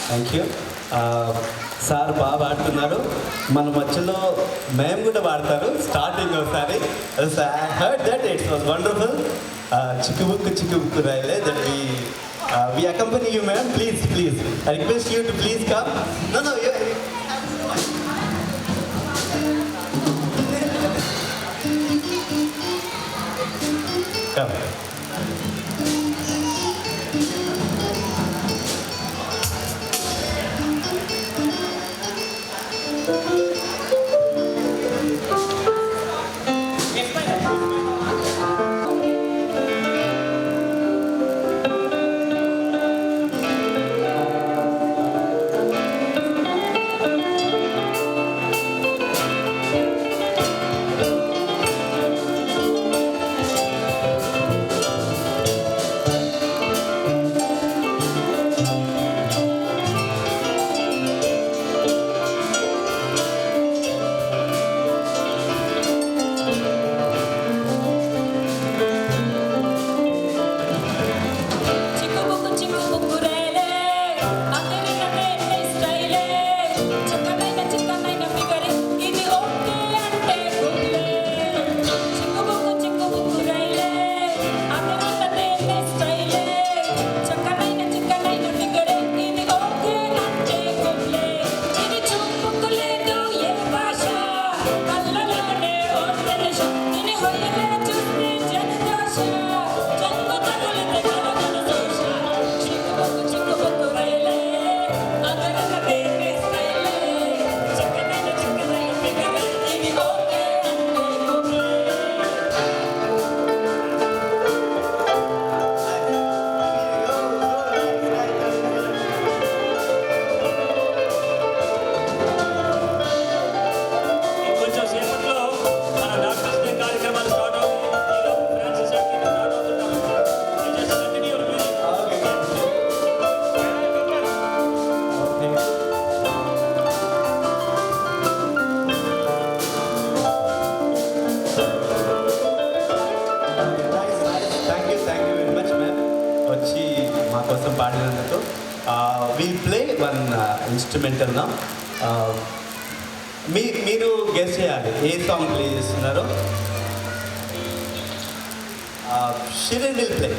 Thank you. Sir బాగా పాడుతున్నారు. మన మధ్యలో మేము కూడా పాడతారు స్టార్టింగ్ ఒకసారి. Heard that it's was wonderful. చిక్కుబుక్కు రాయలే that we accompany you, ma'am. Please, I request you to please come. No, you come. కోసం పాడినందుకు. విల్ ప్లే వన్ ఇన్స్ట్రుమెంటల్ నా. మీరు గెస్ చేయాలి ఏ సాంగ్ ప్లే చేస్తున్నారో. Shirin will play.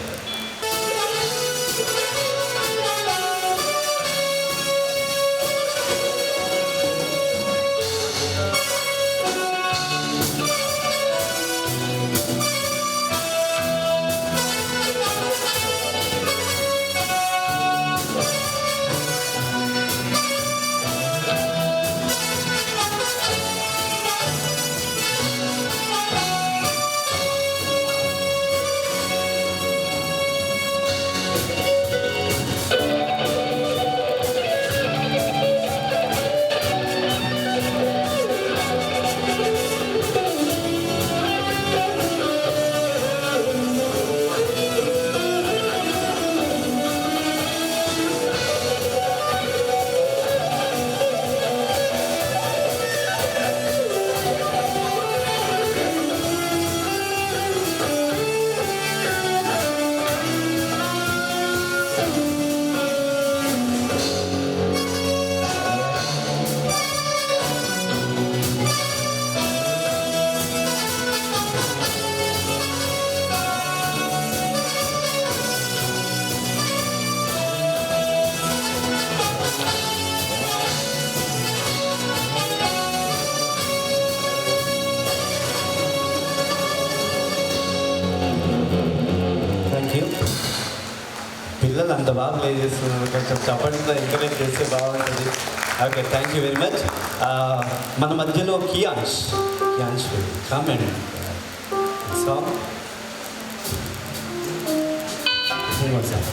పిల్లలు అంత బాగా ప్లే చేస్తున్నారు, కొంచెం చప్పట్లతో ఎంకరేజ్ చేస్తే బాగుంటుంది. Okay, thank you very much. మన మధ్యలో Kiyansh comment song sir.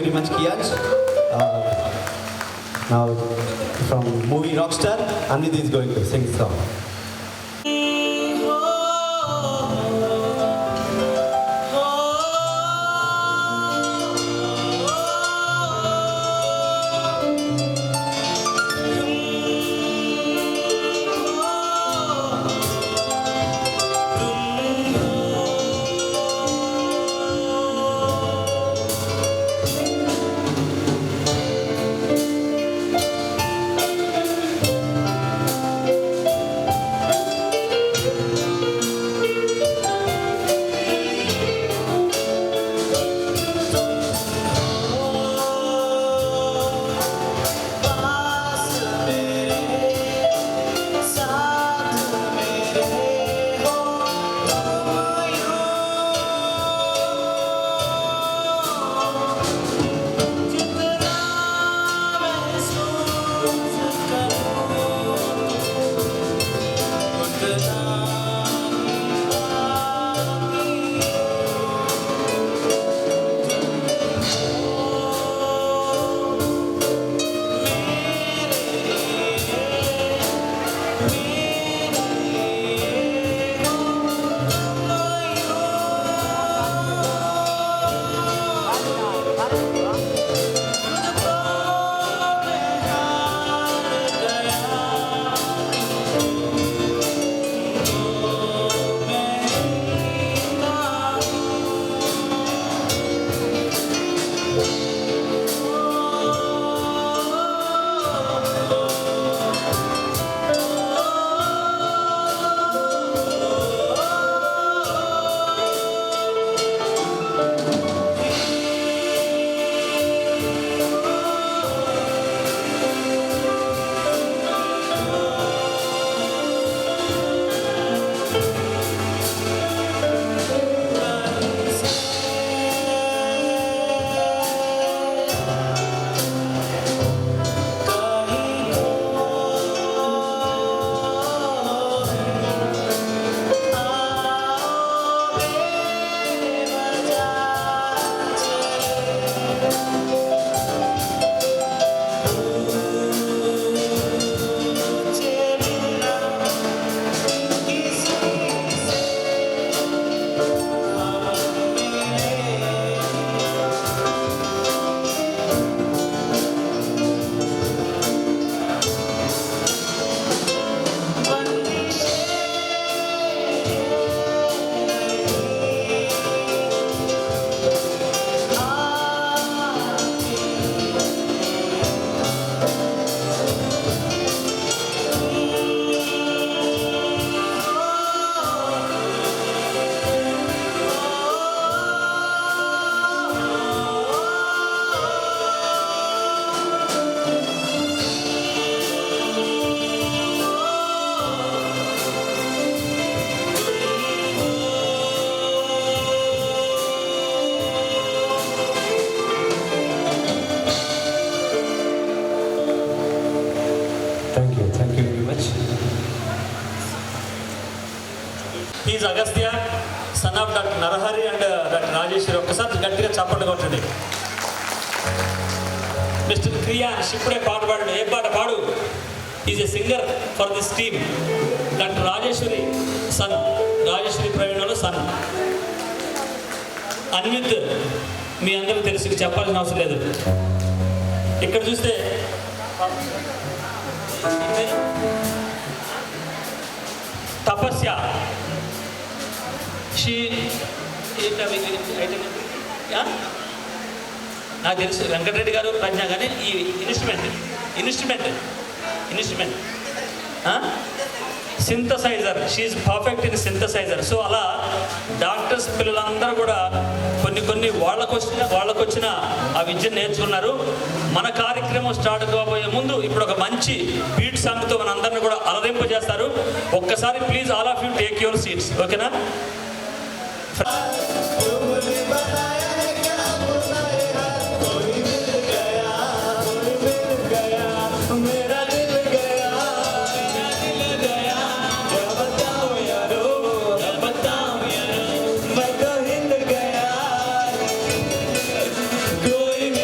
very much, Kiyansh. Now, from movie Rockstar, Anit is going to sing the song. Thank you very much. He is Agastya, son of Dr. Narahari and Dr. Rajeshwari. ఒక్కసారి గట్టిగా చప్పట్లు కొట్టండి. Mr. Kriyansh ఇప్పుడే పాట పాడాడు. ఏ పాట పాడు? Is a singer for this team. Doctor Rajeshwari son, Rajeshwari ప్రవీణలో సన్. అన్విత్ మీ అందరూ తెలుసు, చెప్పాల్సిన అవసరం లేదు. ఇక్కడ చూస్తే తపస్య, నాకు తెలుసు వెంకటరెడ్డి గారు ప్రజ్ఞ, కానీ ఈ instrument synthesiser, she's perfect in synthesiser. So అలా డాక్టర్స్ పిల్లలందరూ కూడా కొన్ని వాళ్ళకొచ్చిన ఆ విద్యను నేర్చుకున్నారు. మన కార్యక్రమం స్టార్ట్ కాబోయే ముందు ఇప్పుడు ఒక మంచి బీట్ సాంగ్తో మన అందరిని కూడా అలరింపజేస్తారు. ఒక్కసారి please all of you take your seats, ఓకేనా? Going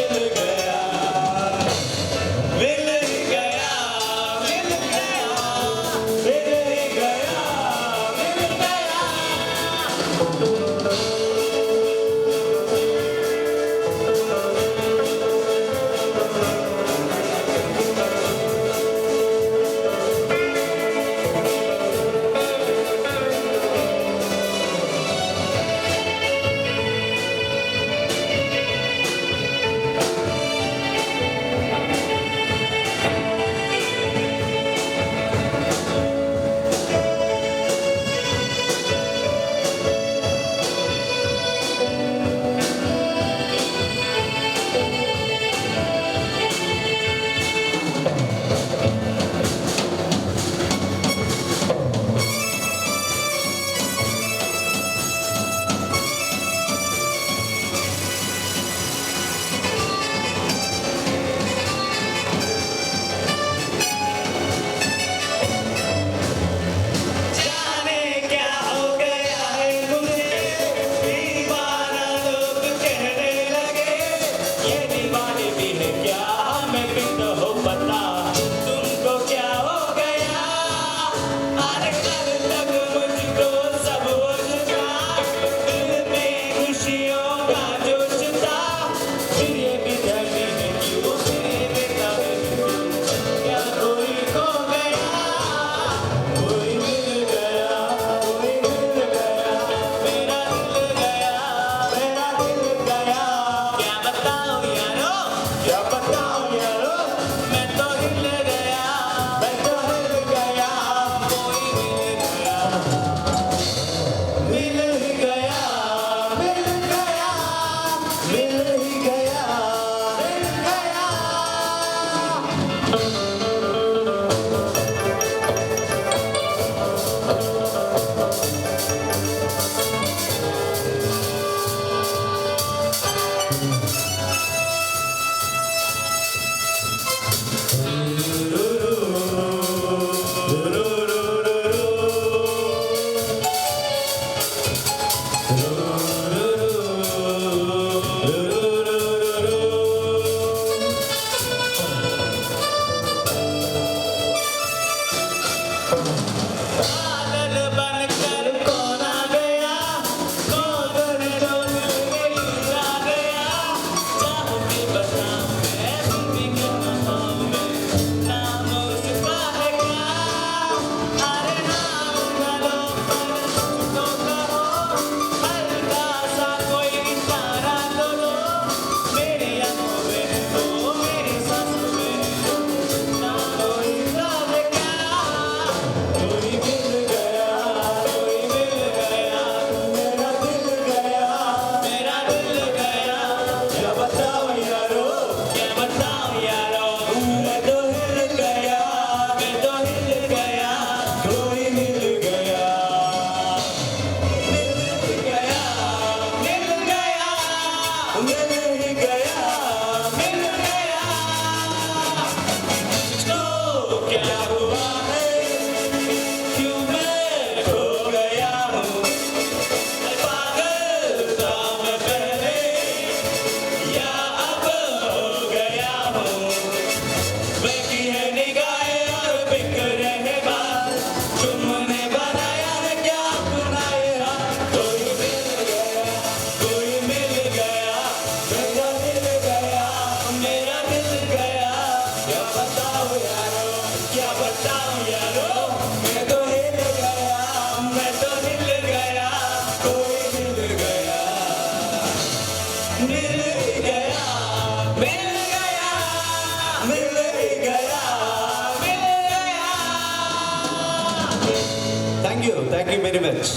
very much.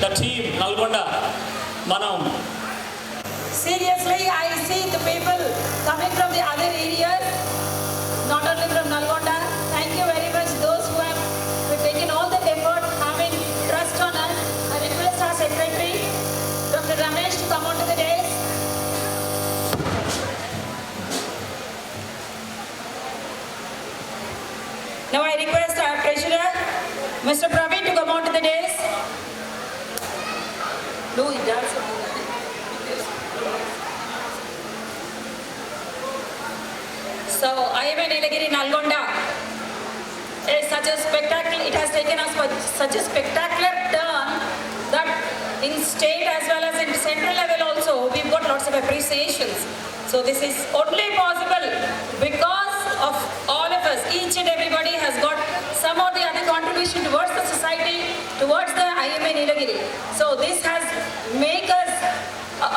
the team Nalgonda Manam. Seriously, I see the people coming from the other areas, not only from Nalgonda. Thank you very much those who have taken all the effort, having trust on us. I request our secretary, Dr. Ramesh, to come onto the dais. Now I request our treasurer, Mr. Praveen, to come onto the dais. No, he does. So, IMA Nilagiri Nalgonda is such a spectacular, it has taken us for such a spectacular turn that in state as well as in central level also, we've got lots of appreciations. So this is only possible because of all of us. Each and everybody has got some or the other contribution towards the society, towards the IMA Nilagiri. So this has made us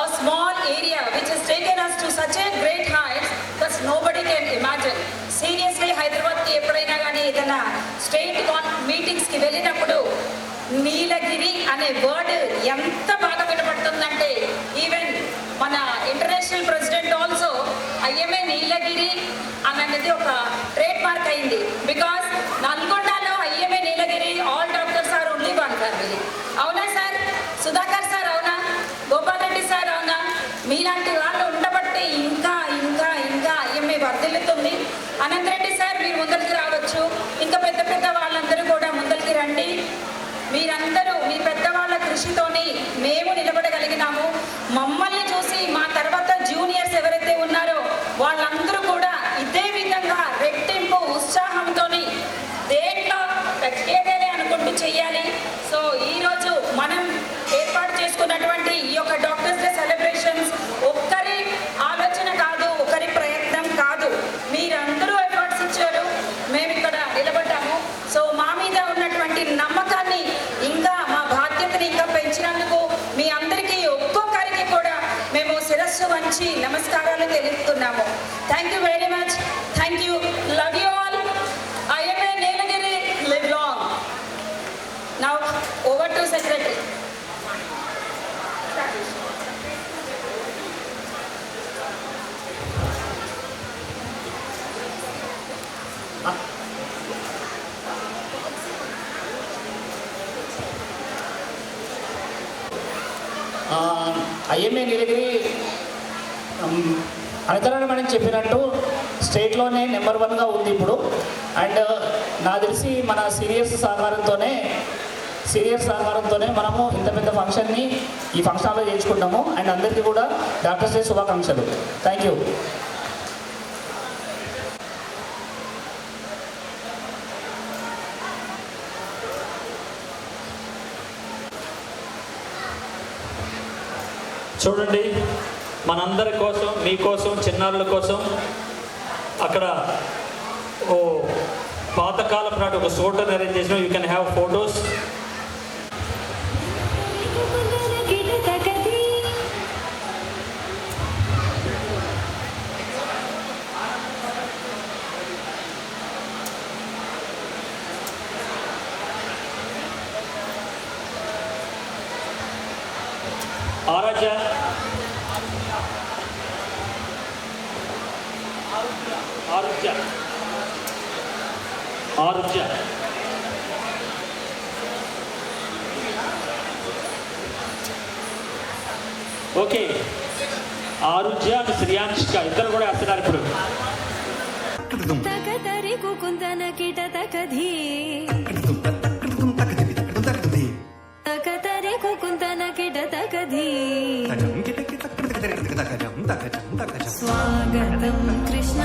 a small area which has taken us to such a great heights that nobody can imagine. Seriously, Hyderabad ki eppudaina gaani edana state meetings ki vellinappudu Nilagiri ane word enta baga vinapadtundante even mana international president also IMA Nilagiri anadedi oka trademark ayindi because Nalgonda lo IMA Nilagiri all doctors are only one family. Avuna sir, Sudhakar sir avuna, Gopal Reddy sir avuna, మీలాంటి వాళ్ళు ఉండబట్టే ఇంకా ఇంకా ఇంకా IMA వర్ధిల్లుతుంది. Anant Reddy sir మీరు ముందరికి రావచ్చు, ఇంకా పెద్ద పెద్ద వాళ్ళందరూ కూడా ముందరికి రండి. మీరందరూ మీ పెద్దవాళ్ళ కృషితోని మేము నిలబడగలిగినాము. మమ్మల్ని చూసి నుంచి నమస్కారాలు తెలుపుతున్నాము. Thank you very much. Thank you. Love you all. IMA Nilgiri live long. Now over to secretary. IMA Nilgiri Anantharayana madam చెప్పినట్టు స్టేట్లోనే నెంబర్ 1గా ఉంది ఇప్పుడు. అండ్ నాకు తెలిసి మన సీనియర్స్ సహకారంతోనే మనము ఇంత పెద్ద ఫంక్షన్ని ఈ ఫంక్షన్ హాల్లో చేయించుకుంటాము. అండ్ అందరికీ కూడా డాక్టర్స్ డే శుభాకాంక్షలు. Thank you. చూడండి, మనందరి కోసం, మీకోసం, చిన్నారుల కోసం అక్కడ ఓ పాతకాలపు నాటి ఒక ఫోటోని అరేంజ్ చేసిన. You can have photos. Aaradhya, Arudhya okay. Arudhya and Shriyanshika ఇద్దరు కూడా వేస్తున్నారు ఇప్పుడు. తకతరి కుకుందన కిట తకధీ తకతరి కుకుందన కిట తకధీ స్వాగతం కృష్ణ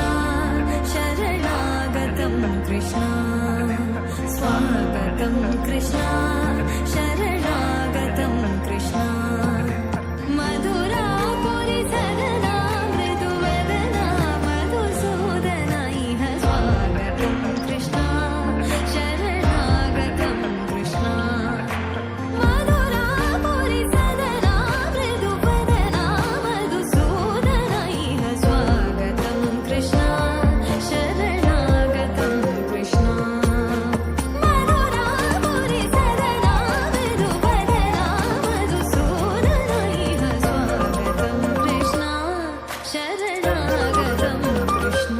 శరణాగతం కృష్ణ స్వాగతం కృష్ణ శరణాగతం కృష్ణ మధురాపురి సదనా మృదువదనా మధుసూదన ఇహ స్వాగతం కృష్ణ శరణాగతం కృష్ణ మధురాపురి సదనా మృదువదనా మధుసూదన ఇహ స్వాగతం కృష్ణ శరణాగతం కృష్ణ మధురాపురి సదనా మృదువదనా మధుసూదన ఇహ స్వాగతం కృష్ణ శరణాగతం కృష్ణ.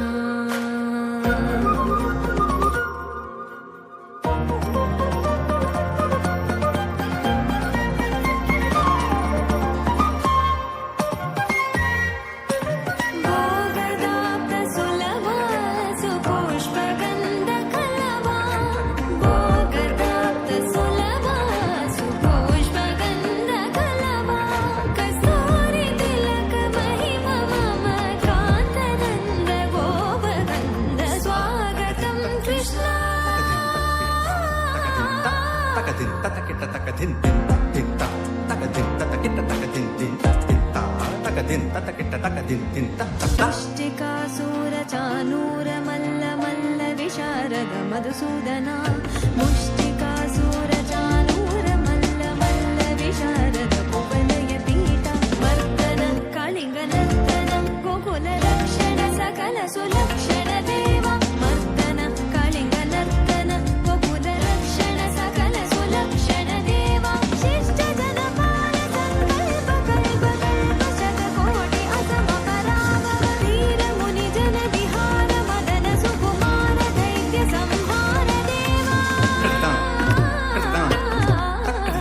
భోగదాప్త సులభా సుపుష్పగంధ కలవా భోగదాప్త సులభా సుపుష్పగంధ కలవా కస్తూరి తిలక మహిమ మమ కాంతనంద గోపగంధ స్వాగతం కృష్ణ తకదిన్ తతకిట తకదిన్ తిన్ త తకదిన్ తతకిట తకదిన్ తిన్ తిన్ త తకదిన్ తతకిట తకదిన్ తిన్ త ముష్టికాసూర చానూర మల్ల మల్ల విశారద మధుసూదన ముష్టికాసూర చానూర మల్ల మల్ల విశారద కువలయ పీఠ వర్ధన కళింగ నర్తన గోకుల రక్షణ సకల సులక్షణ దేవ మర్దన కళింగ నర్తన గోకుల రక్షణ సకల సులక్షణ దేవ శిష్ట జన పాల సంకల్ప కల్ప కల్ప శతకోటి అసమ పరామ వీర ముని జన విహార మదన సుకుమార దైత్య సంహార దేవ కృతం కృతం తకృతం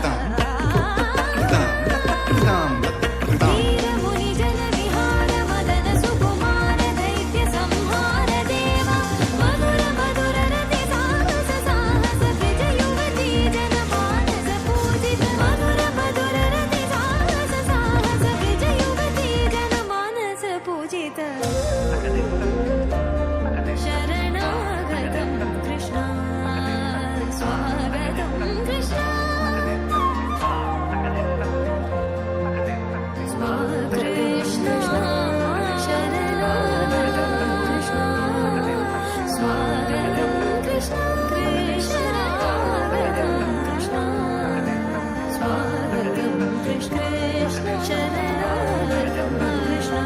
తకృతం తకృతం తకృతం వీర ముని జన విహార మదన సుకుమార దైత్య సంహార దేవ మధుర మధుర రతి సాహస సాహస విజ యువతి జన మానస పూజిత మధుర మధుర రతి సాహస సాహస విజ యువతి జన మానస పూజిత శరణాగతం కృష్ణ స్వాగతం కృష్ణ కృష్ణ శరణాగతం కృష్ణ స్వాగతం కృష్ణ శరణాగతం కృష్ణ స్వాగతం కృష్ణ శరణాగతం కృష్ణ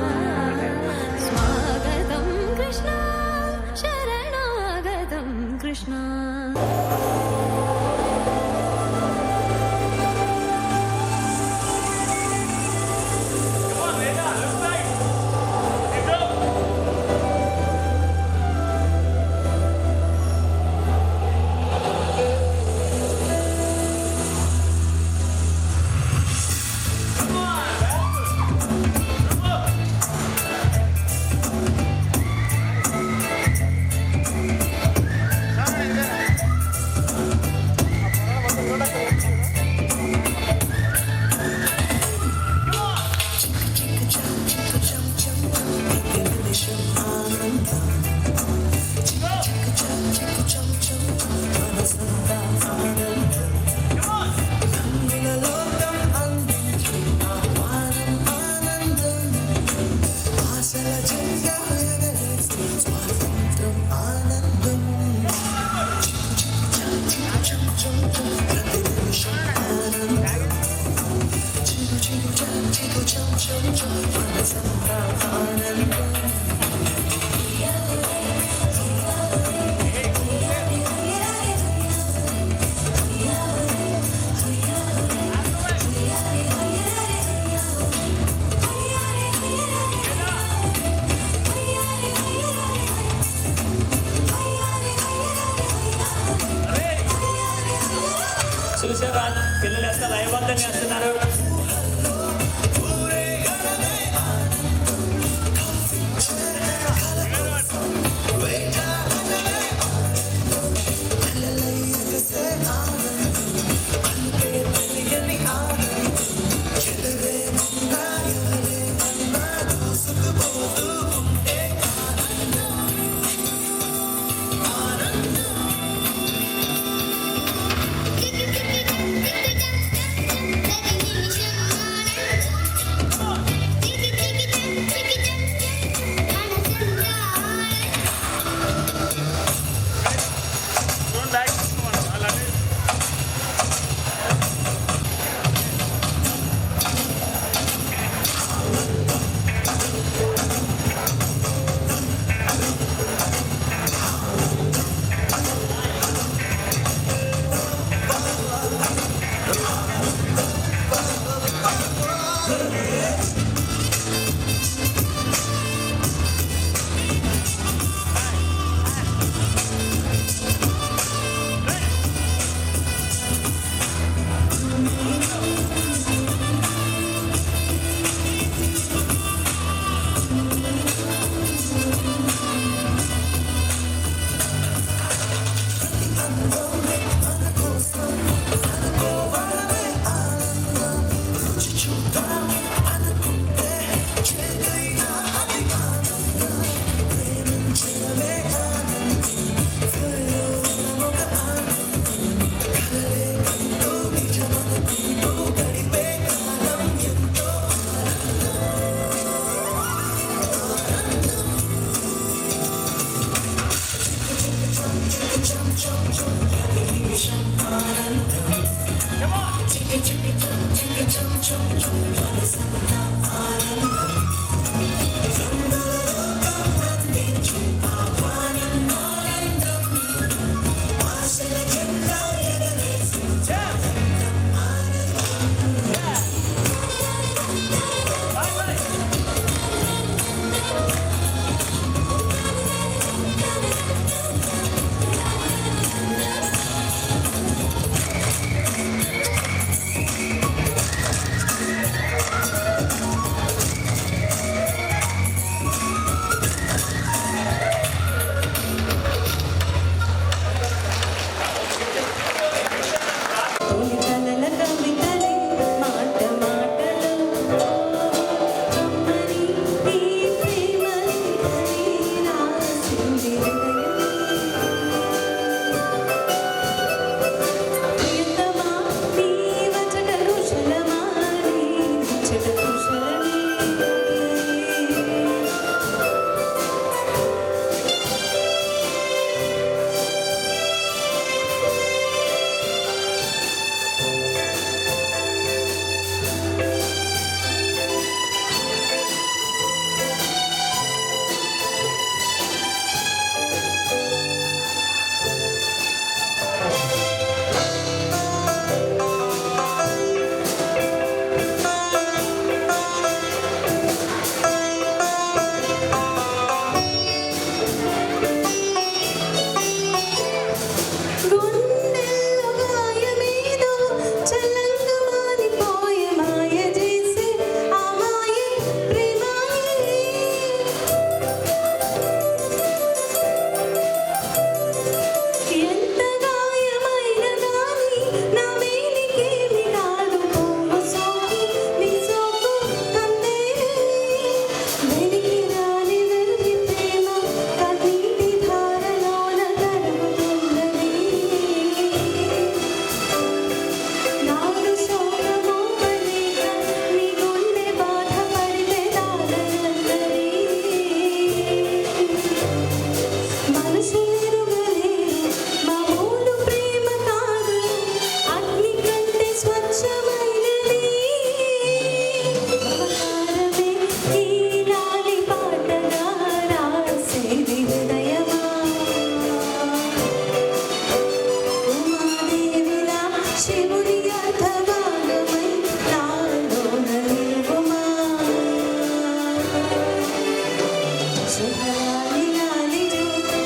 सुखलाली लाली जो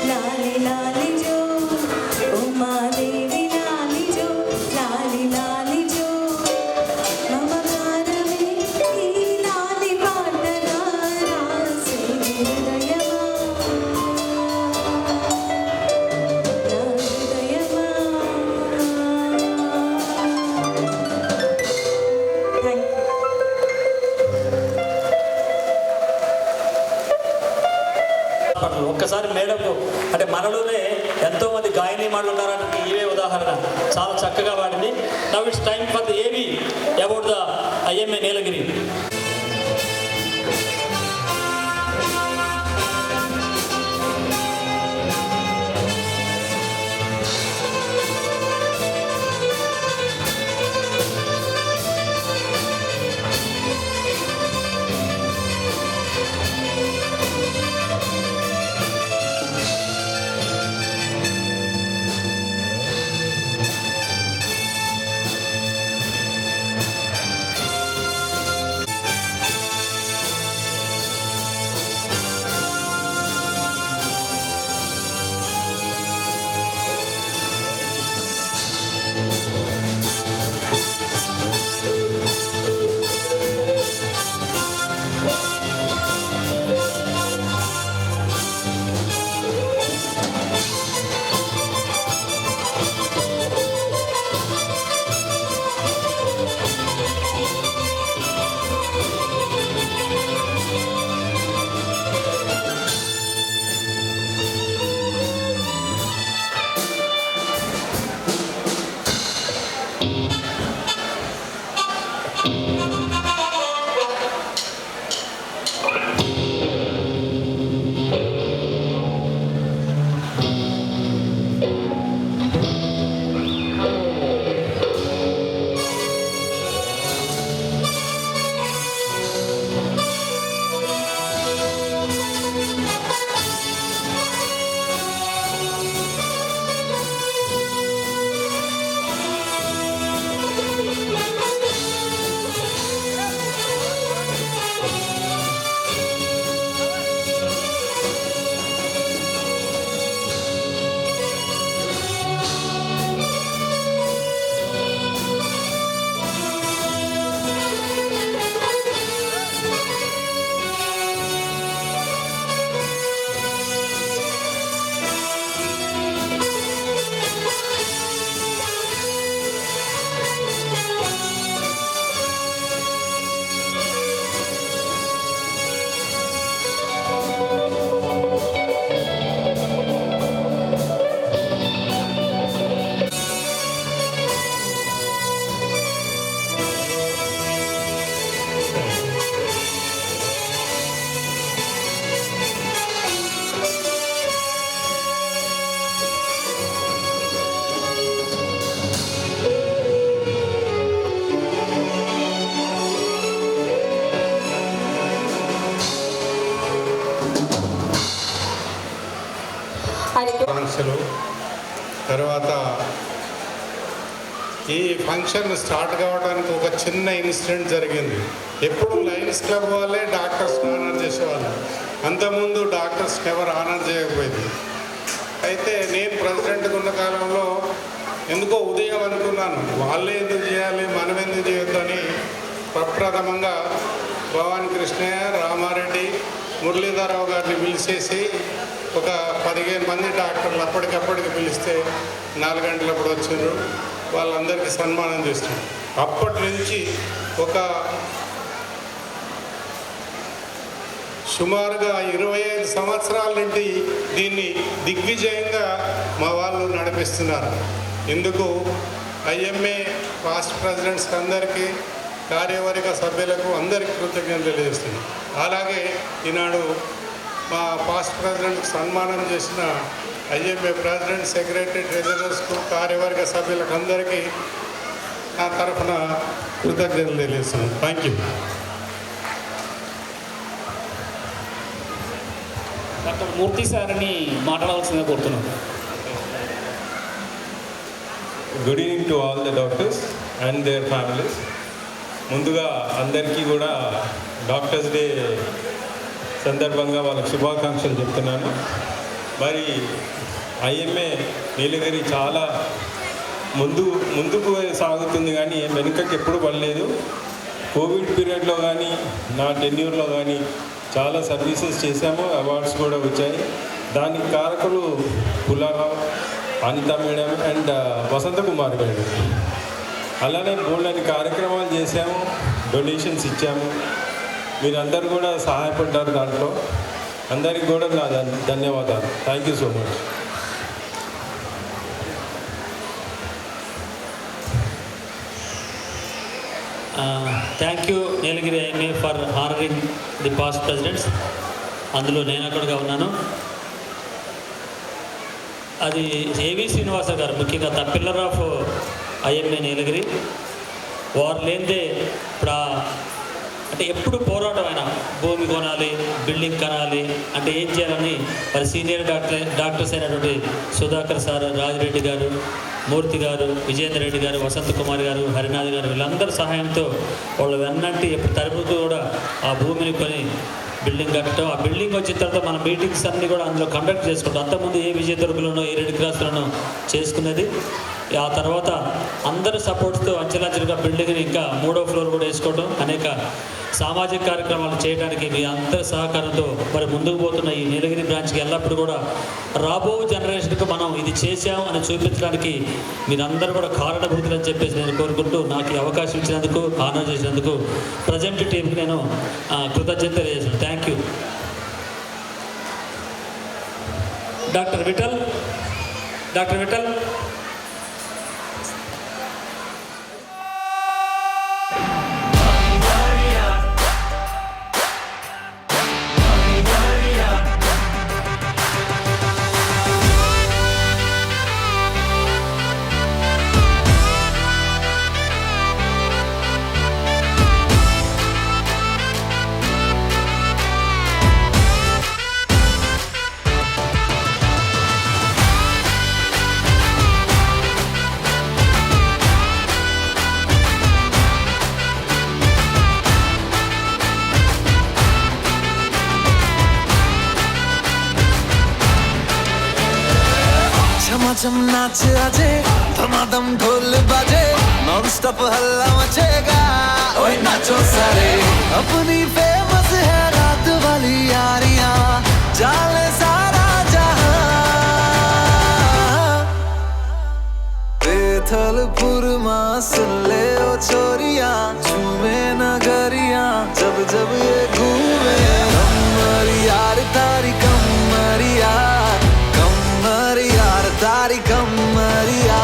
लाली लाली जो उमा देवी लाली जो लाली लाली जो ममकारमे ఈ లాలి పాటగా రాసే హృదయమా నా హృదయమా. Thank you. ఒక్కసారి మేడంకు అంటే మనలోనే ఎంతో మంది గాయని మాటలు ఉన్నారని ఇవే ఉదాహరణ చాలా చక్కగా వాడింది. Now it's time for the ఏవి అబౌట్ ద ఐఎంఏ నీలగిరి. ఆకాంక్షలు. తర్వాత ఈ ఫంక్షన్ స్టార్ట్ కావడానికి ఒక చిన్న ఇన్సిడెంట్ జరిగింది. ఎప్పుడు లయన్స్ క్లబ్ వాళ్ళే డాక్టర్స్ని ఆనర్ చేసేవాళ్ళు. అంతకుముందు డాక్టర్స్ని ఎవరు ఆనర్ చేయకపోయింది. అయితే నేను ప్రెసిడెంట్గా ఉన్న కాలంలో ఎందుకో ఉదయం అనుకున్నాను, వాళ్ళే ఎందుకు చేయాలి మనం ఎందుకు చేయొద్దు అని ప్రప్రథమంగా భవానీ కృష్ణయ్య, రామారెడ్డి, మురళీధరరావు గారిని పిలిచేసి ఒక 15 మంది డాక్టర్లు అప్పటికప్పటికి పిలిస్తే 4 గంటలప్పుడు వచ్చారు. వాళ్ళందరికీ సన్మానం చేస్తున్నాం. అప్పటి నుంచి ఒక సుమారుగా 25 సంవత్సరాల నుండి దీన్ని దిగ్విజయంగా మా వాళ్ళు నడిపిస్తున్నారు. ఇందుకు ఐఎంఏ పాస్ట్ ప్రెసిడెంట్స్ అందరికీ, కార్యవర్గ సభ్యులకు అందరికీ కృతజ్ఞతలు తెలియజేస్తున్నాం. అలాగే ఈనాడు మా పాస్ట్ ప్రెసిడెంట్కి సన్మానం చేసిన ఐఎంఏ ప్రెసిడెంట్, సెక్రటరీ, ట్రెజరర్స్కు, కార్యవర్గ సభ్యులకు అందరికీ నా తరఫున కృతజ్ఞతలు తెలియజేస్తున్నాను. Thank you. డాక్టర్ మూర్తి సార్ని మాట్లాడవలసిందిగా కోరుతున్నాను. Good evening to all the doctors and their families. ముందుగా అందరికీ కూడా డాక్టర్స్ డే సందర్భంగా వాళ్ళకి శుభాకాంక్షలు చెప్తున్నాను. మరి ఐఎంఏ నీలగిరి చాలా ముందుకు సాగుతుంది, కానీ వెనుకకి ఎప్పుడు పడలేదు. కోవిడ్ పీరియడ్లో కానీ నా టెన్యూర్లో కానీ చాలా సర్వీసెస్ చేశాము, అవార్డ్స్ కూడా వచ్చాయి. దానికి కారకులు Pullarao, Anitha madam and Vasantha Kumar madam. అలానే బోల్డని కార్యక్రమాలు చేశాము, డొనేషన్స్ ఇచ్చాము. మీరందరూ కూడా సహాయపడ్డారు దాంట్లో. అందరికీ కూడా నా ధన్యవాదాలు. Thank you so much. Thank you Nilgiri IMA for honouring the past presidents. అందులో నేను అక్కడగా ఉన్నాను. అది ఏవి శ్రీనివాస గారు, ముఖ్యంగా the pillar of IMA Nilgiri. వారు లేనిదే ఇప్పుడు అంటే ఎప్పుడు పోరాటం అయినా భూమి కొనాలి, బిల్డింగ్ కనాలి అంటే ఏం చేయాలని మరి సీనియర్ డాక్టర్స్ అయినటువంటి సుధాకర్ సార్, రాజిరెడ్డి గారు, మూర్తి గారు, విజేందర్ రెడ్డి గారు, వసంత్ కుమార్ గారు, హరినాథ్ గారు, వీళ్ళందరి సహాయంతో వాళ్ళు వెన్నంటి ఎప్పుడు తరపుతూ కూడా ఆ భూమిని కొని బిల్డింగ్ కట్టడం. ఆ బిల్డింగ్ వచ్చిన తర్వాత మన మీటింగ్స్ అన్నీ కూడా అందులో కండక్ట్ చేసుకుంటాం. అంతకుముందు ఏ విజయ దుర్గలోనో ఏ రెడ్ క్రాస్లోనో చేసుకునేది. ఆ తర్వాత అందరి సపోర్ట్స్తో అంచెలంచెలుగా బిల్డింగ్ని ఇంకా 3వ ఫ్లోర్ కూడా వేసుకోవడం, అనేక సామాజిక కార్యక్రమాలు చేయడానికి మీ అందరి సహకారంతో మరి ముందుకు పోతున్న ఈ నీలగిరి బ్రాంచ్కి ఎల్లప్పుడూ కూడా రాబో జనరేషన్కి మనం ఇది చేశాం అని చూపించడానికి మీరందరూ కూడా కారణభూతులు అని చెప్పేసి నేను కోరుకుంటూ నాకు ఈ అవకాశం ఇచ్చినందుకు, ఆనర్ చేసినందుకు ప్రజెంట్ టీంకి నేను కృతజ్ఞత తెలియజేస్తున్నాను. Thank you. డాక్టర్ విఠల్. झमाझम नाच आजे, धमाधम ढोल बाजे, नॉन स्टॉप हल्ला मचेगा। ओए नाचो सारे, अपनी फेमस है रात वाली यारियां, जाले सारा जहां। बेथलपुर मां सुन ले ओ छोरियां, झूमे नगरियां जब जब ये घूमे। कमर यार तारी कमरिया, तारी कमरिया।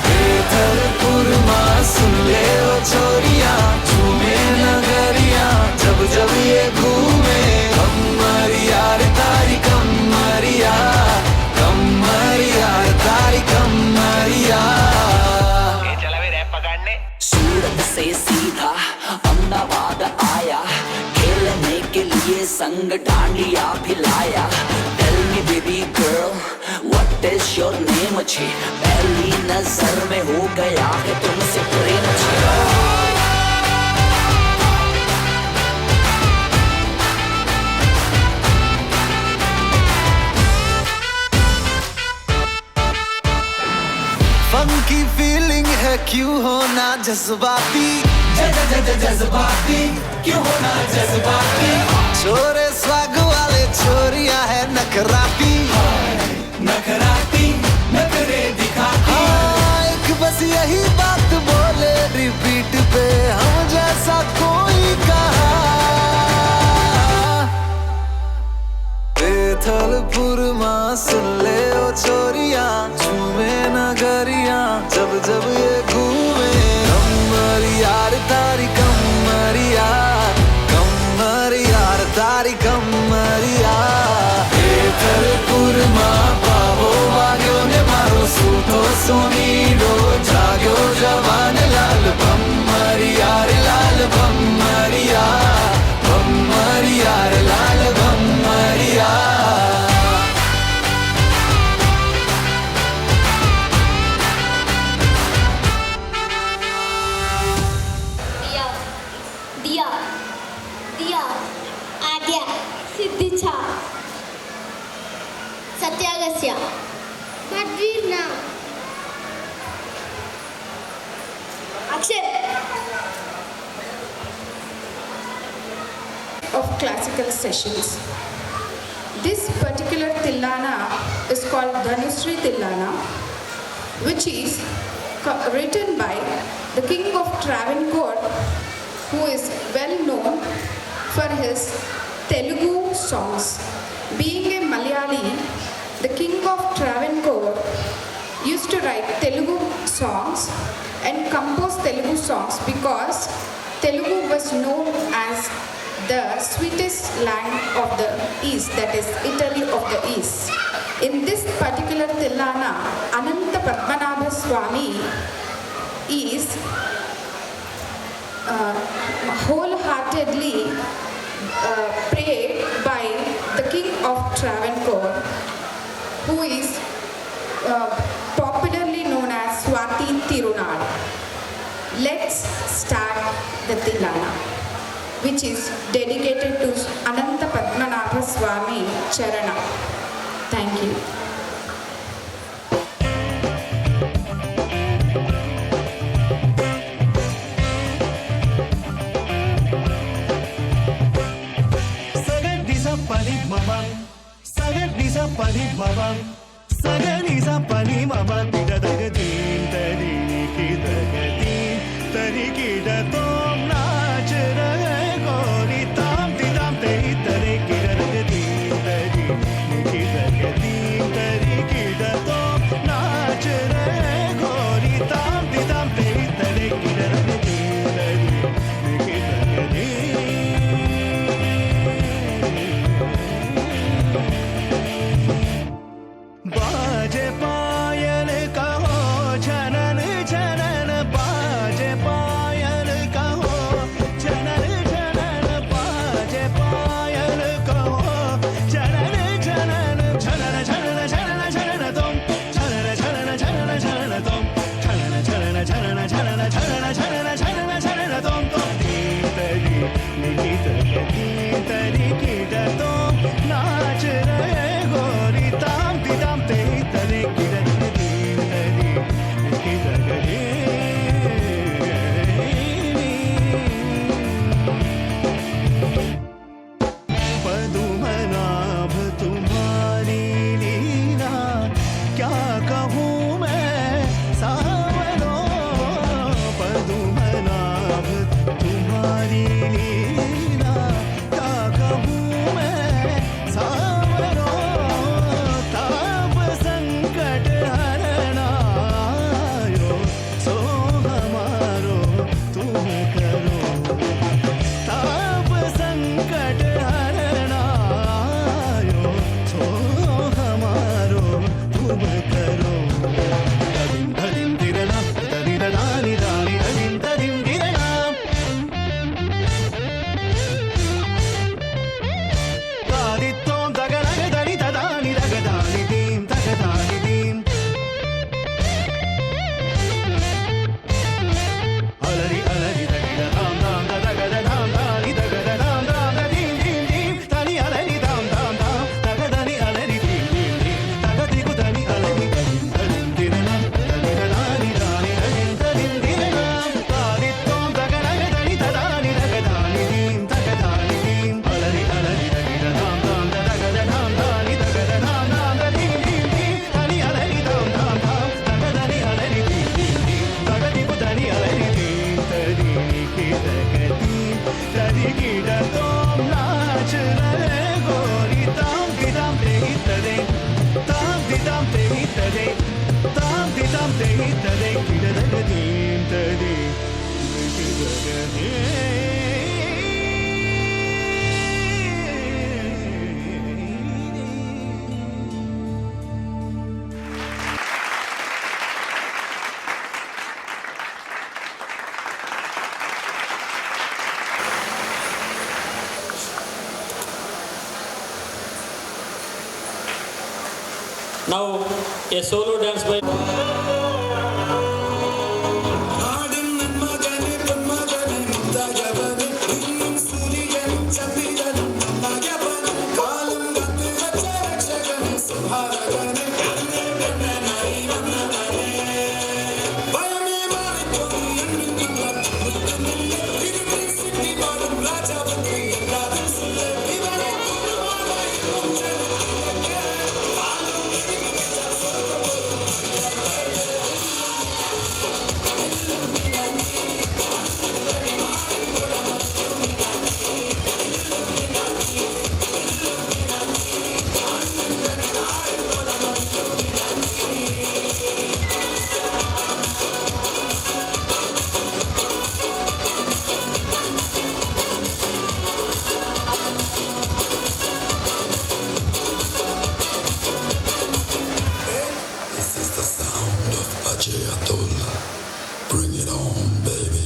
बेथलपुर मां सुन ले ओ छोरिया, झूमे नगरिया जब जब ये घूमे। कमरिया तारी कमरिया, कमरिया तारी कमरिया। सूरत से सीधा अहमदाबाद आया, खेलने के लिए संग डांडिया भी लाया। Tell me baby girl, what is your name? अच्छी पहली नजर में हो गया है तुमसे प्रेम। फंकी फीलिंग है क्यों होना जज्बाती, जज्बाती क्यों होना जज्बाती। छोरे स्वाग वाले छोरियां है नखराती, नखराती नखरे दिखाती। हाँ एक बस यही बात बोले रिपीट पे, हम जैसा कोई कहा। बेथलपुर मां सुन ले ओ छोरियां, झूमे नगरियां जब जब ये घूमे। कमरिया तारी कमरिया, कमरिया तारी कमरिया। बेथलपुर मां पावो वाग्यो ने मारो सूठो सोनीडो, जाग्यो जवान लाल बम्मरिया रे लाल बम्मरिया, बम्मरिया रे लाल बम्मरिया। दिया दिया दिया आ गया, Nagasya. But we now. Akshay. Of classical sessions. This particular Tillana is called Dhanusri Tillana, which is written by the King of Travancore, who is well known for his Telugu songs. Being a Malayali, the King of Travancore used to write Telugu songs and compose Telugu songs because Telugu was known as the sweetest land of the East, that is Italy of the East. In this particular Tillana, Ananta Padmanabha Swami is wholeheartedly prayed by the King of Travancore, who is popularly known as Swati Tirunal. Let's start the Tillana, which is dedicated to Ananta Padmanabha Swami Charana. Thank you. Now, a solo dance by Bhagwan Ache Atul. Bring it on, baby.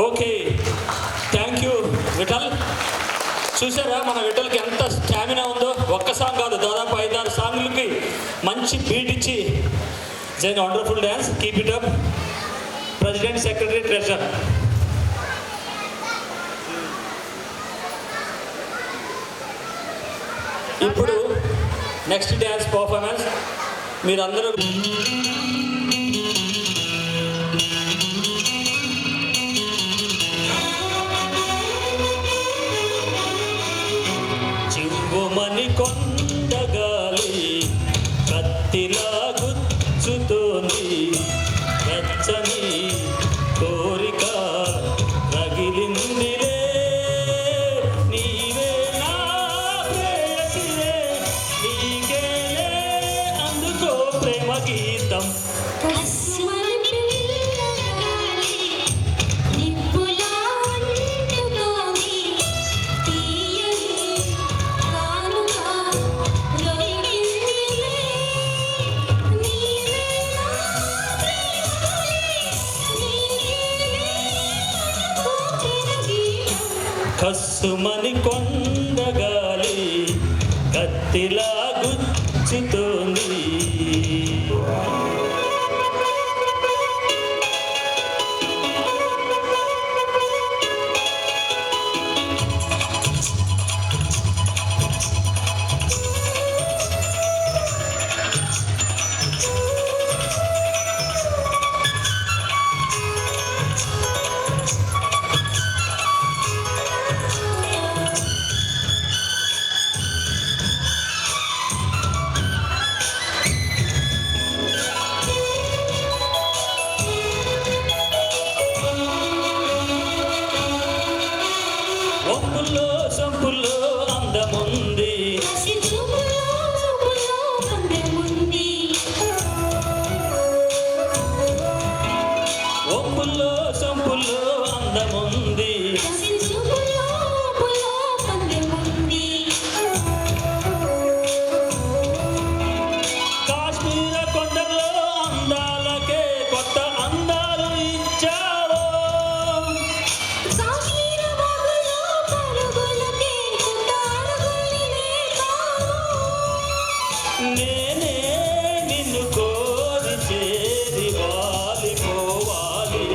Okay, thank you Vithal. చూసారా మన విఠల్కి ఎంత stamina ఉందో. ఒక్క song కాదు, దాదాపు 5-6 సాంగ్లకి మంచి beat ఇచ్చి Jain wonderful dance. Keep it up. President, secretary, treasurer ఇప్పుడు నెక్స్ట్ డ్యాన్స్ పర్ఫార్మెన్స్ మీరందరూ చివ్వుమని కొండగాలి కత్తిలా గుచ్చుతోంది వెచ్చని కోరిక రగిలిందిలే నీవే నా ప్రేయసివే నీకేలే అందుకో ప్రేమ గీతం కస్సుమని కొండగాలి కత్తిలా గుచ్చుతోంది ఒప్పుల్లో సొంపుల్లో అందముంది ఒప్పుల్లో సొంపుల్లో అందముంది కాశ్మీర కొండల్లో అందాలకే కొత్త అందాలు ఇచ్చావో నేనే నిన్ను కోరి చేరి వాలిపోవాలి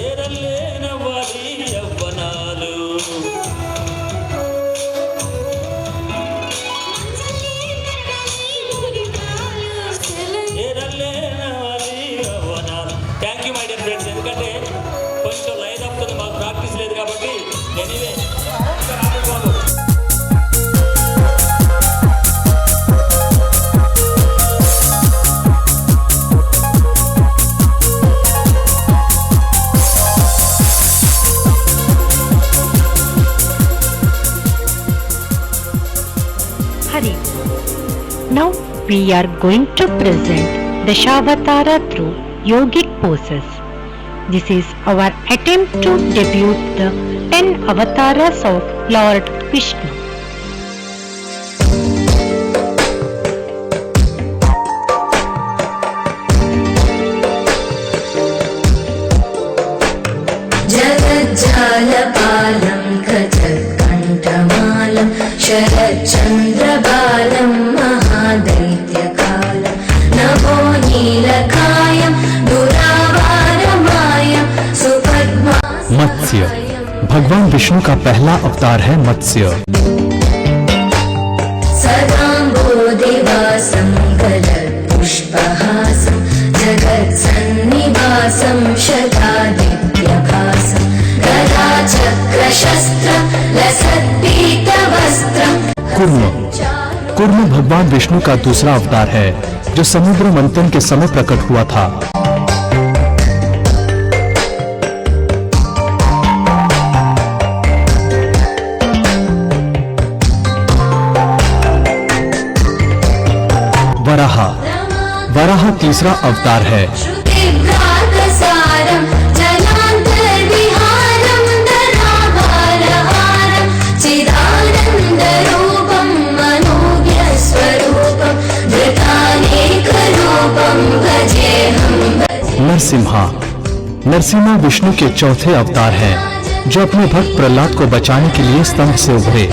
సెలయేరలేనవ్వాలి యవ్వనాలు ఏరలేనవ్వాలి యవ్వనాలు. Thank you my dear friends. ఎందుకంటే కొంచెం లైన్ అవుతుంది, మాకు ప్రాక్టీస్ లేదు కాబట్టి. ఎనీవే బాబు Hari. Now we are going to present Dashavatara through yogic poses. This is our attempt to debut the 10 avatars of Lord Vishnu. जगज्जालपालं गजकण्ठमालं शरच्चन्द्रबालं महादैत्यकालं नभो नीलकायं दुरावारमायं सुपद्मा। मत्स्य भगवान विष्णु का पहला अवतार है मत्स्य। सदाम्बोधिवासं गलत्पुष्पहासं जगत्सन्निवासं शतादित्यभासं गदाचक्रशस्त्र लसत्पीतवस्त्रं। कूर्म भगवान विष्णु का दूसरा अवतार है जो समुद्र मंथन के समय प्रकट हुआ था। वराह वराह तीसरा अवतार है। नरसिम्हा नरसिम्हा विष्णु के चौथे अवतार हैं, जो अपने भक्त प्रहलाद को बचाने के लिए स्तंभ से उभरे।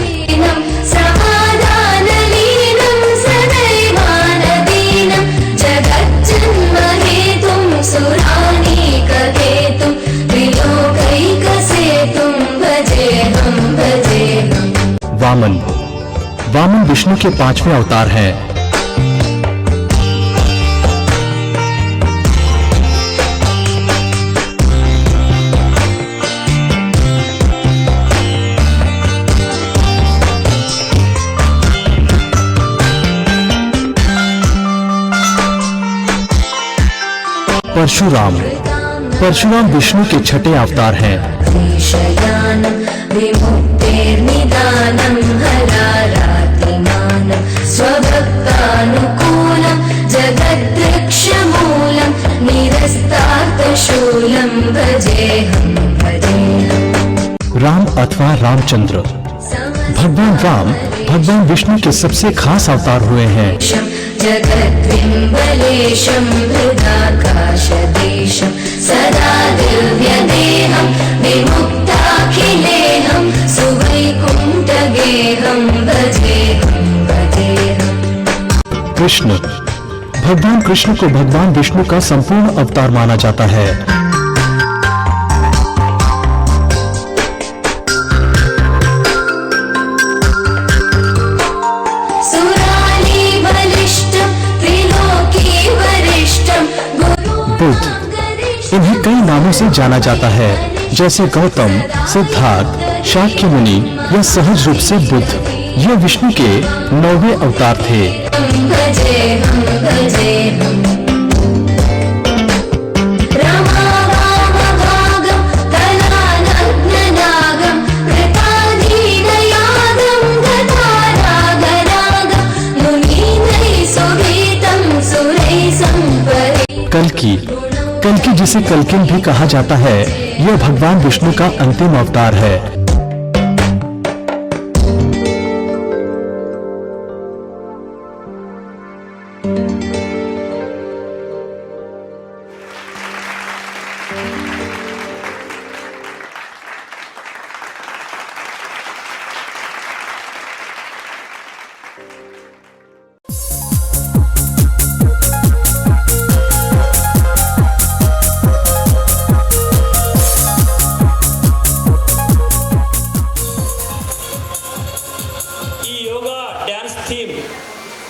वामन वामन विष्णु के पांचवें अवतार हैं। परशुराम परशुराम विष्णु के छठे अवतार हैं। राम अथवा रामचंद्र भगवान राम भगवान विष्णु के सबसे खास अवतार हुए हैं। जगद्बिम्बलेशं हृदाकाशदेशं सदा दिव्यदेहं विमुक्ताखिलेहं सुवैकुण्ठगेहं भजेहं भजेहं। कृष्ण भगवान कृष्ण को भगवान विष्णु का संपूर्ण अवतार माना जाता है। बुद्ध इन्हें कई नामों से जाना जाता है, जैसे गौतम, सिद्धार्थ, शाक्य मुनि या सहज रूप से बुद्ध। ये विष्णु के 9वें अवतार थे। कल्कि कल्कि जिसे कल्किन भी कहा जाता है, यह भगवान विष्णु का अंतिम अवतार है।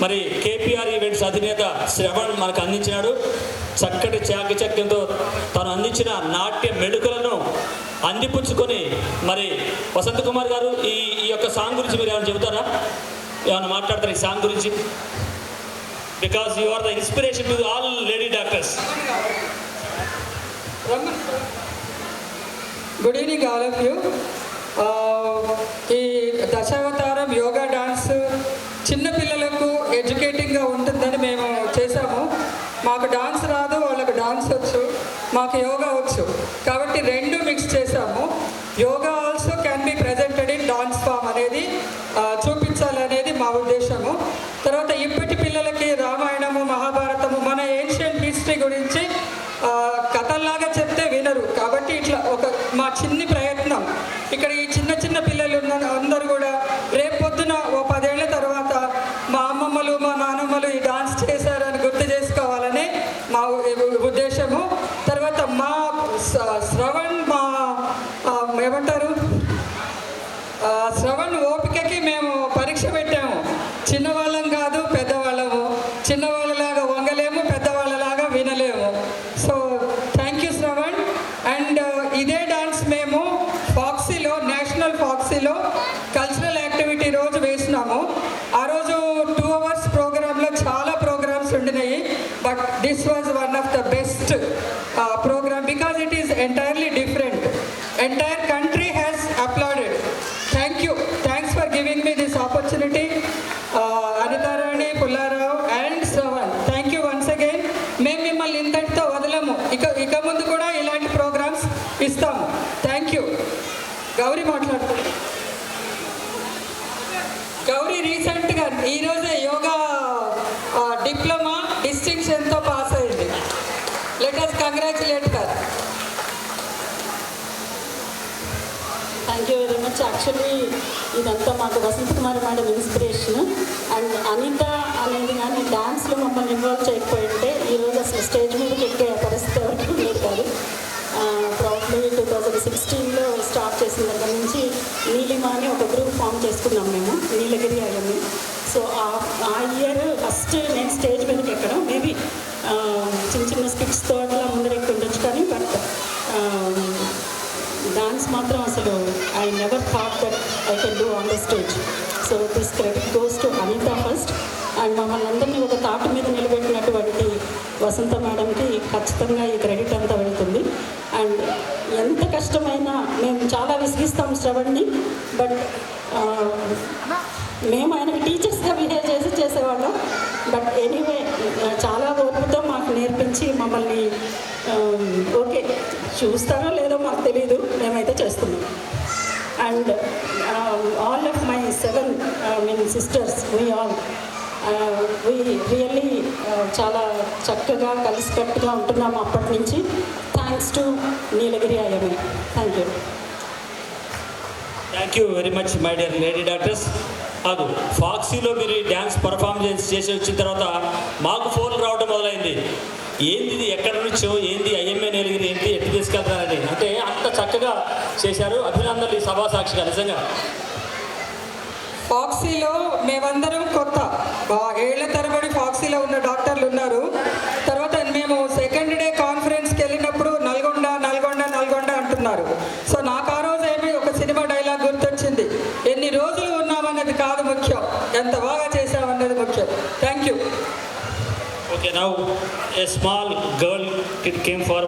మరి కేపీఆర్ ఈవెంట్స్ అధినేత శ్రవణ్ మనకు అందించినాడు. చక్కటి చాకచక్యంతో తను అందించిన నాట్య మెళుకులను అందిపుచ్చుకొని మరి వసంత్ కుమార్ గారు ఈ యొక్క సాంగ్ గురించి మీరు ఏమైనా చెబుతారా? ఏమైనా మాట్లాడతారు ఈ సాంగ్ గురించి? Because you are the inspiration to all lady doctors. Good evening all of you. ఈ దశావతారం యోగా డాన్స్ చిన్నపిల్లలకు ఎడ్యుకేటింగ్గా ఉంటుందని మేము చేశాము. మాకు డాన్స్ రాదు, వాళ్ళకు డాన్స్ వచ్చు, మాకు యోగా వచ్చు, కాబట్టి రెండు మిక్స్ చేశాము. Yoga also can be presented in dance form అనేది చూపించాలనేది మా ఉద్దేశము. తర్వాత ఇప్పటి పిల్లలకి రామాయణము, మహాభారతము, మన ఏన్షియంట్ హిస్టరీ గురించి కథల్లాగా చెప్తే వినరు. కాబట్టి ఇట్లా ఒక మా చిన్ని ప్రయత్నం, ఇక్కడ ఈ చిన్న చిన్న పిల్లలు అందరూ కూడా రేపు పొద్దున ఓ 10 ఏళ్ల తర్వాత మా అమ్మమ్మలు, మా నాన్నమ్మలు ఈ డాన్స్ చేశారని గుర్తు చేసుకోవాలని మా ఉద్దేశము. తర్వాత మా శ్రవణ్ మా ఏమంటారు శ్రవణ్ ఓపికకి మేము పరీక్ష పెట్టాము. చిన్నవాళ్ళం కాదు, పెద్దవాళ్ళము. చిన్నవాళ్ళలాగా వంగలేము, పెద్దవాళ్ళలాగా వినలేము. So thank you Shravan. And ఇదే డాన్స్ మేము ఫాక్సీలో, నేషనల్ ఫాక్సీలో కల్చరల్ యాక్టివిటీ రోజు వేసినాము. ఆ రోజు 2 hours ప్రోగ్రాంలో చాలా ప్రోగ్రామ్స్ ఉండినాయి. ఇస్తాము. Thank you. గౌరీ మాట్లాడుతుంది. గౌరీ రీసెంట్గా ఈరోజే యోగా డిప్లొమా డిస్టింక్షన్తో పాస్ అయింది. Let us congratulate her. Thank you very much. Actually ఇదంతా మాకు వసంత కుమారి మేడం ఇన్స్పిరేషన్. అండ్ అనిత అనేది కానీ డ్యాన్స్లో మమ్మల్ని ఇన్వాల్వ్ చేయకపోయింటే ఈరోజు అసలు స్టేజ్ మీదకి ఎక్కే పరిస్థితి ఎవరికి ఉండేది కాదు. ప్రాబ్లీ 2016లో స్టార్ట్ చేసిన దగ్గర నుంచి నీలిమ అని ఒక గ్రూప్ ఫామ్ చేసుకున్నాం మేము, నీలగిరి అయ్యని. సో ఆ ఇయర్ ఫస్ట్ నేను స్టేజ్ మీదకి ఎక్కడం, మేబీ చిన్న చిన్న స్కిట్స్తో అట్లా ముందరెక్కి ఉండొచ్చు కానీ బట్ డాన్స్ మాత్రం అసలు I never thought that I can do on the stage. So this credit goes to Anitha first. And మమ్మల్ని అందరినీ ఒక తాటు మీద నిలబెట్టినటువంటి వసంత మేడంకి ఖచ్చితంగా ఈ క్రెడిట్ అంతా వెళ్తుంది. అండ్ ఎంత కష్టమైనా మేము చాలా విసిగిస్తాం శ్రవణ్ని, బట్ మేము ఆయనకి టీచర్స్గా బిహేవ్ చేసేవాళ్ళం. బట్ ఎనీవే చాలా ఓర్పుతో మాకు నేర్పించి మమ్మల్ని ఓకే చూస్తారో లేదో మాకు తెలీదు, మేమైతే చేస్తున్నాం. And all of my 7 sisters we really చాలా చక్కగా కలిసికట్టుగా ఉంటున్నాము అప్పటి నుంచి. థ్యాంక్స్ టు నీలగిరి అయ్యమే. Thank you. Thank you very much my dear lady doctors. అది ఫాక్సీలో మీరు డ్యాన్స్ పర్ఫామ్ చేసి వచ్చిన తర్వాత మాకు ఫోన్ రావడం మొదలైంది. ఏంది ఇది, ఎక్కడి నుంచో, ఏంది ఐఎంఏ నీలగిరి ఏంటి, ఎట్టి తీసుకెళ్తారని. అంటే అంత చక్కగా చేశారు. అభినందనలు ఈ సభా సాక్షిగా. నిజంగా ఫాక్సీలో మేమందరం కొత్త, ఏళ్ల తరబడి ఫాక్సీలో ఉన్న డాక్టర్లు ఉన్నారు. తర్వాత మేము సెకండ్ డే కాన్ఫరెన్స్కి వెళ్ళినప్పుడు నల్గొండ నల్గొండ నల్గొండ అంటున్నారు. సో నాకు ఆ రోజు ఏమి ఒక సినిమా డైలాగ్ గుర్తొచ్చింది, ఎన్ని రోజులు ఉన్నామన్నది కాదు ముఖ్యం, ఎంత బాగా చేసామన్నది ముఖ్యం. Thank you. Okay, now a small girl kid came far.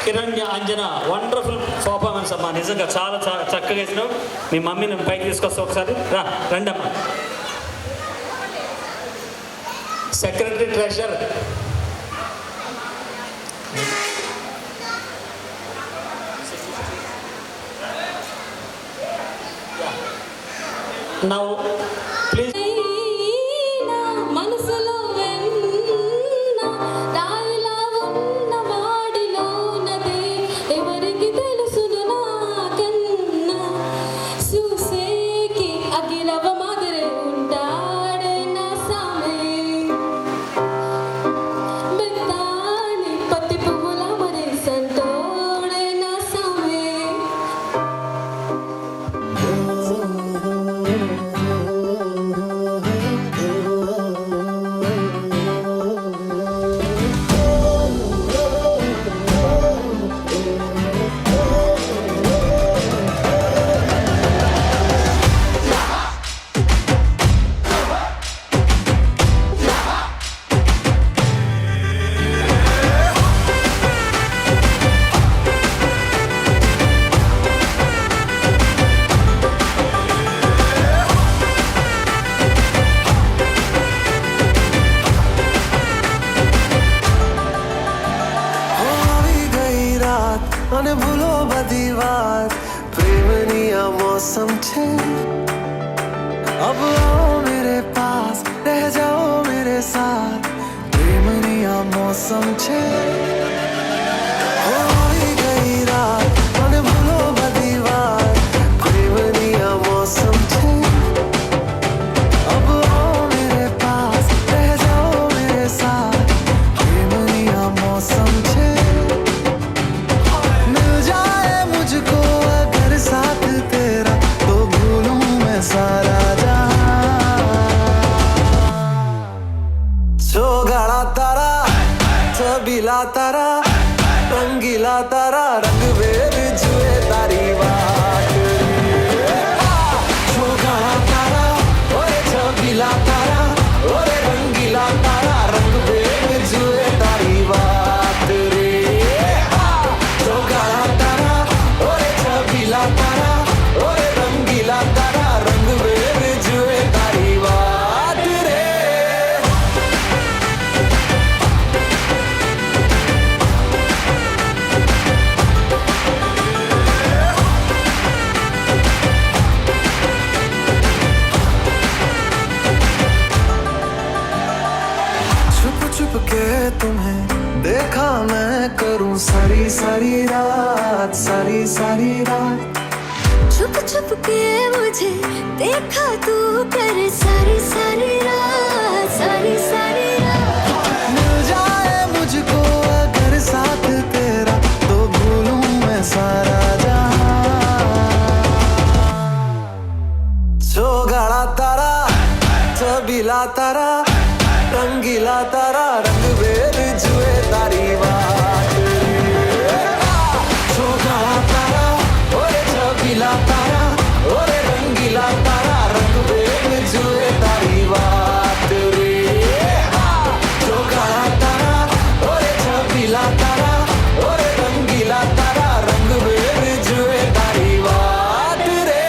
Kiran Anjana wonderful performance అమ్మా. నిజంగా చాలా చాలా చక్కగా వేసినావు. మీ మమ్మీని పైకి తీసుకొస్తా ఒకసారి. రండమ్మా. Secretary treasure now please. మనసులో రాయిలా ఉన్న వాడిలోనదే ఎవరికి తెలుసును నాకన్నా, చూసేకి అగిలవ మాదిరే ఉంటాడే నా సామే, బెత్తాని పత్తి పువ్వుల మరి సంటోడే నా సామే. समझे अब आओ मेरे पास रह जाओ मेरे साथ प्रेमनिया मौसम छे हो गई रात मन भूलो बदीवार प्रेमनिया मौसम छे अब आओ मेरे पास रह जाओ मेरे साथ प्रेमनिया मौसम छे मिल जाए मुझको अगर साथ तेरा तो भूलूं मैं सारा गाड़ा तारा छबीला तारा रंगीला तारा रंग वेद जुए तारी बात गाड़ा तारा ओरे छबीला तारा ओरे रंगीला तारा रंग वेद जुए तारी बात रे गाड़ा तारा ओरे छबीला तारा ओरे रंगीला तारा रंग वेद जुए तारी बात रे छुप के तुम्हें देखा मैं करूं सारी सारी रात सारी सारी रात छुप छुप के मुझे देखा तू कर सारी सारी रात सारी सारी रात मिल जाए मुझको अगर साथ तेरा तो भूलूं मैं सारा जहां गाड़ा तारा छबीला तारा रंगीला तारा रंग वेद जुए तारी बात गाड़ा तारा ओरे छबीला तारा ओरे रंगीला तारा रंग वेद जुए तारी बात रे गाड़ा तारा ओरे छबीला तारा ओरे रंगीला तारा रंग वेद जुए तारी बात रे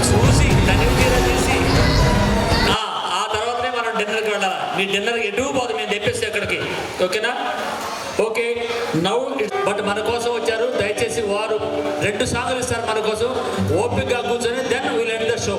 చూసి తనిఖీ చేసి ఆ తర్వాతనే మనం డిన్నర్కి వెళ్ళాలి. మీ డిన్నర్ ఎటు పోదు, మేము తెప్పిస్తే ఎక్కడికి. ఓకేనా? ఓకే నౌ బట్ మన కోసం వచ్చారు. దయచేసి వారు 2 సాంగులు ఇస్తారు మన కోసం. ఓపికగా కూర్చొని then will end the show.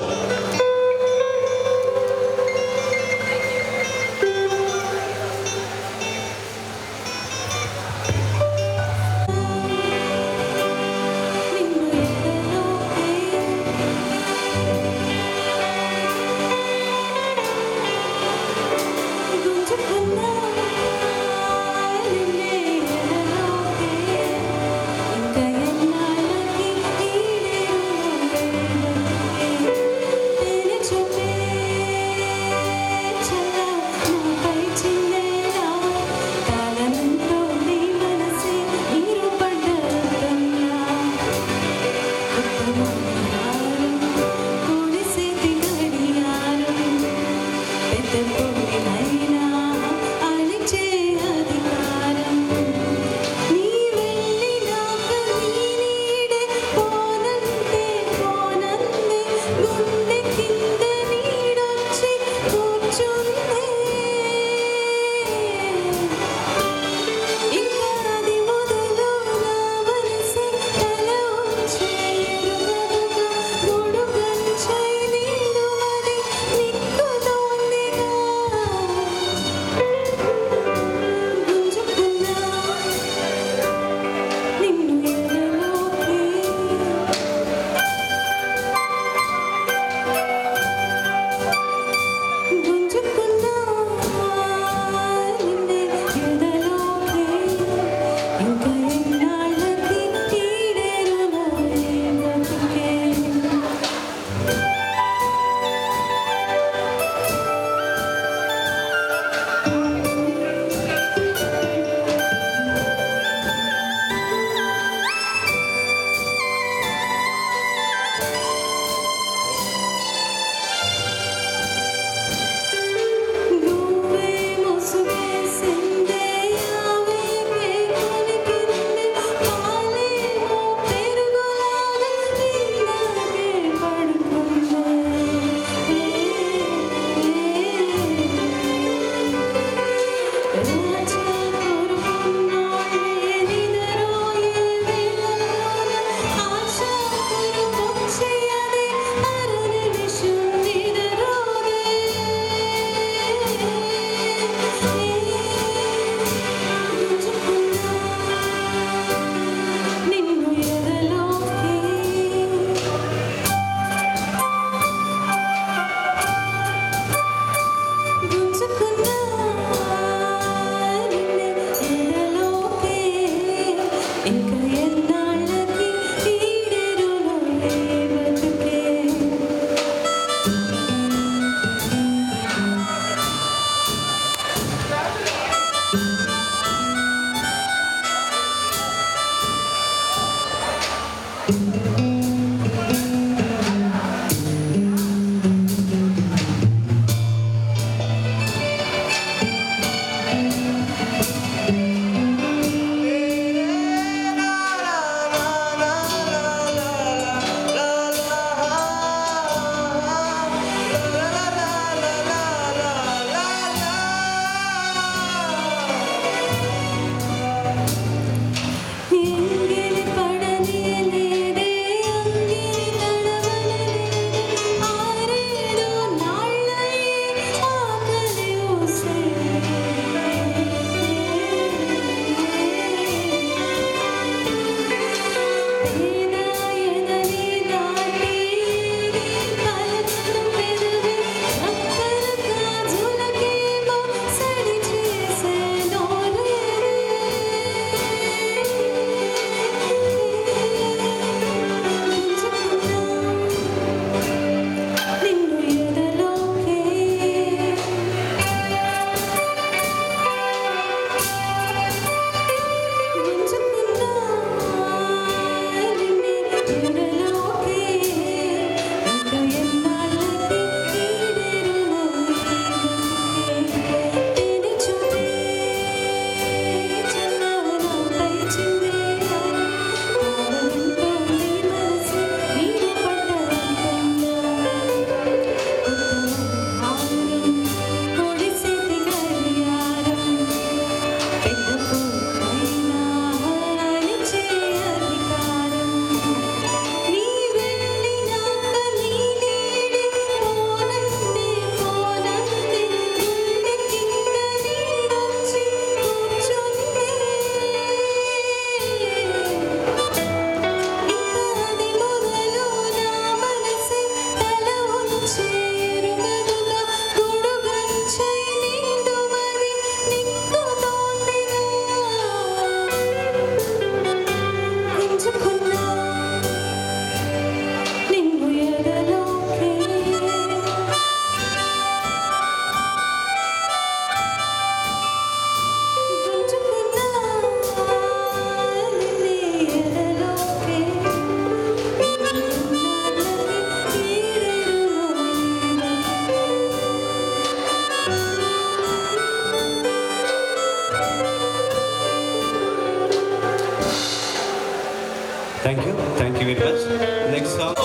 ఇంకా ఎన్నాళ్ళకి ఈడే thank you very much. Next song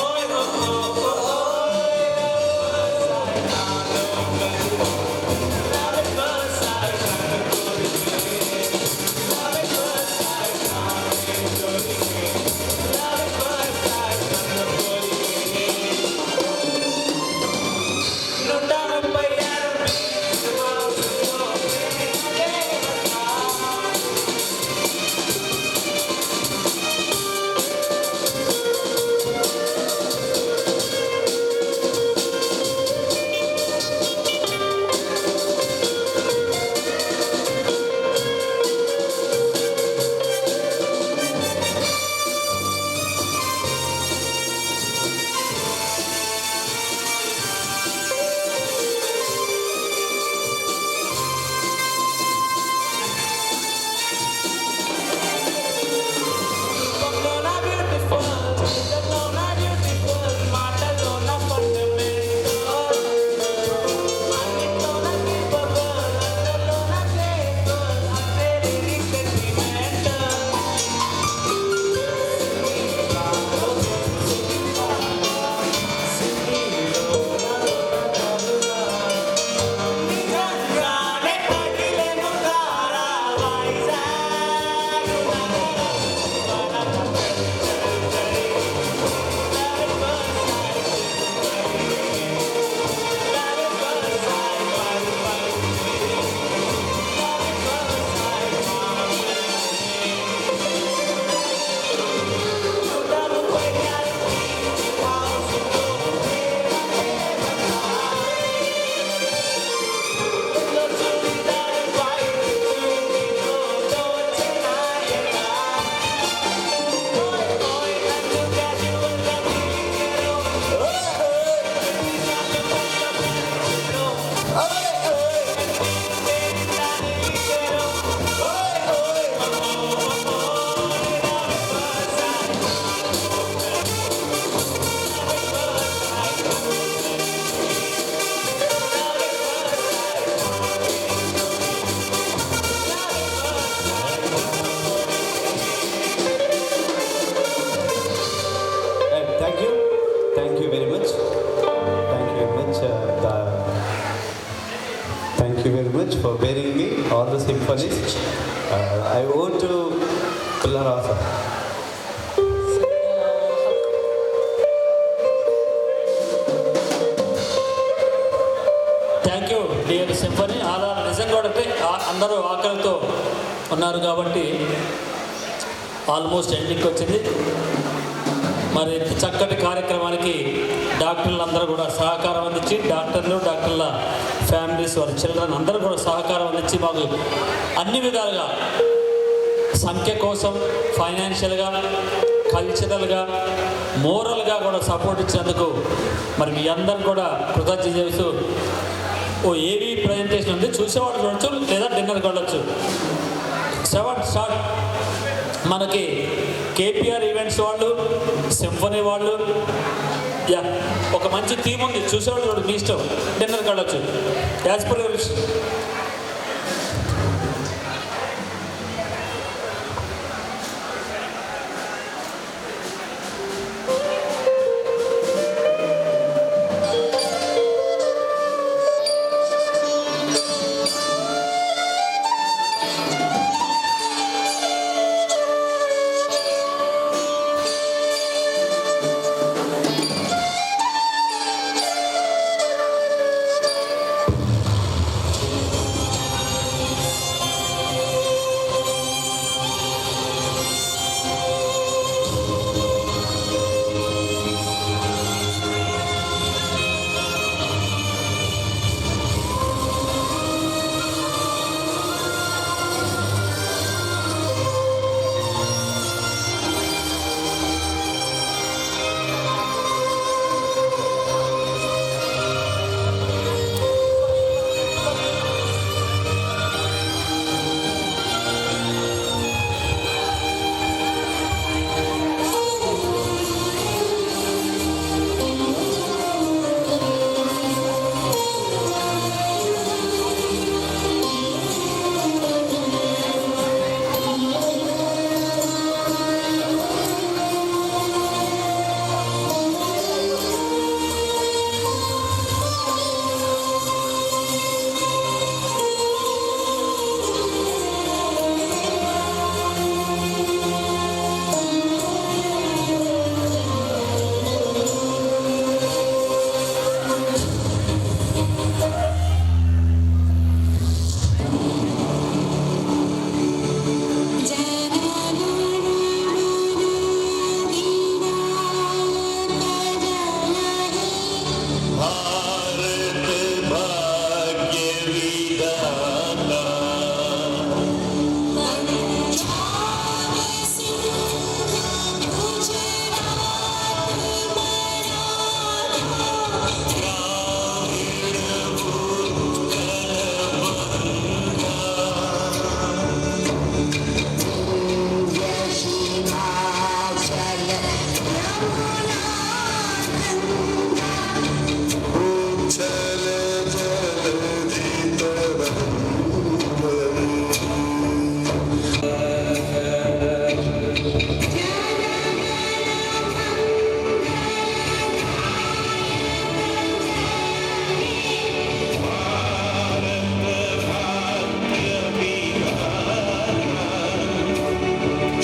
thank you very much. Thank you very much for bearing me all the symphonies. I owe to Kullarasa. Thank you dear symphony. అలా నిజంగా అంటే అందరూ ఆకలితో ఉన్నారు కాబట్టి ఆల్మోస్ట్ ఎండింగ్కి వచ్చింది. మరి చక్కటి కార్యక్రమానికి డాక్టర్లు అందరూ కూడా సహకారం అందించి, డాక్టర్ల ఫ్యామిలీస్, వారి చిల్డ్రన్ అందరూ కూడా సహకారం అందించి మాకు అన్ని విధాలుగా సంఖ్య కోసం ఫైనాన్షియల్గా, కల్చరల్గా, మోరల్గా కూడా సపోర్ట్ ఇచ్చినందుకు మరి మీ అందరు కూడా కృతజ్ఞత చేస్తూ ఓ ఏవీ ప్రజెంటేషన్ ఉంది, చూసేవాడు చూడొచ్చు లేదా డిన్నర్కి వెళ్ళొచ్చు. 7 స్టార్ట్. మనకి కేపీఆర్ ఈవెంట్స్ వాళ్ళు, సింఫనీ వాళ్ళు, యా ఒక మంచి థీమ్ ఉంది, చూసేవాళ్ళు చూడు, మీ ఇష్టం, డిన్నర్కి వెళ్ళొచ్చు యాజ్ పర్ యువర్ విష్.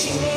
చిన్ని